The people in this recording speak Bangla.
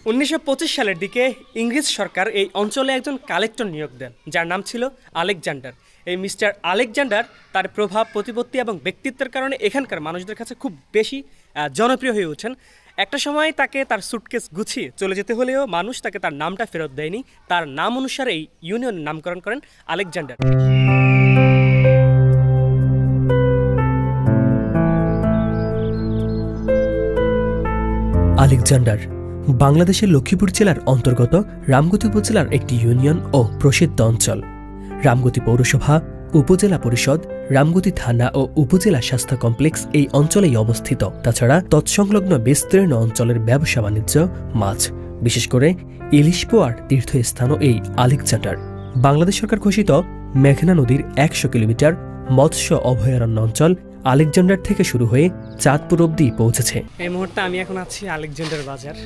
1925 সালের দিকে ইংরেজ সরকার এই অঞ্চলে একজন কালেক্টর নিয়োগ দেন, যার নাম ছিল আলেকজান্ডার। এই মিস্টার আলেকজান্ডার তার প্রভাব, প্রতিপত্তি এবং ব্যক্তিত্বের কারণে এখানকার মানুষদের কাছে খুব বেশি জনপ্রিয় হয়ে ওঠেন। একটা সময় তাকে তার সুটকেস গুছিয়ে চলে যেতে হলেও মানুষ তাকে তার নামটা ফেরত দেয়নি। তার নাম অনুসারে এই ইউনিয়নের নামকরণ করেন আলেকজান্ডার। আলেকজান্ডার বাংলাদেশের লক্ষ্মীপুর জেলার অন্তর্গত রামগতি উপজেলার একটি ইউনিয়ন ও প্রসিদ্ধ অঞ্চল। রামগতি পৌরসভা, উপজেলা পরিষদ, রামগতি থানা ও উপজেলা স্বাস্থ্য কমপ্লেক্স এই অঞ্চলেই অবস্থিত। তাছাড়া তৎসংলগ্ন বিস্তীর্ণ অঞ্চলের ব্যবসা বাণিজ্য, মাছ, বিশেষ করে ইলিশ পোয়ার তীর্থস্থানও এই আলেকজান্ডার। বাংলাদেশ সরকার ঘোষিত মেঘনা নদীর 100 কিলোমিটার মৎস্য অভয়ারণ্য অঞ্চল আলেকজান্ডার থেকে শুরু হয়ে চাঁদপুর অবধি পৌঁছেছে। এই মুহূর্তে আমি এখন আছি আলেকজান্ডার বাজার।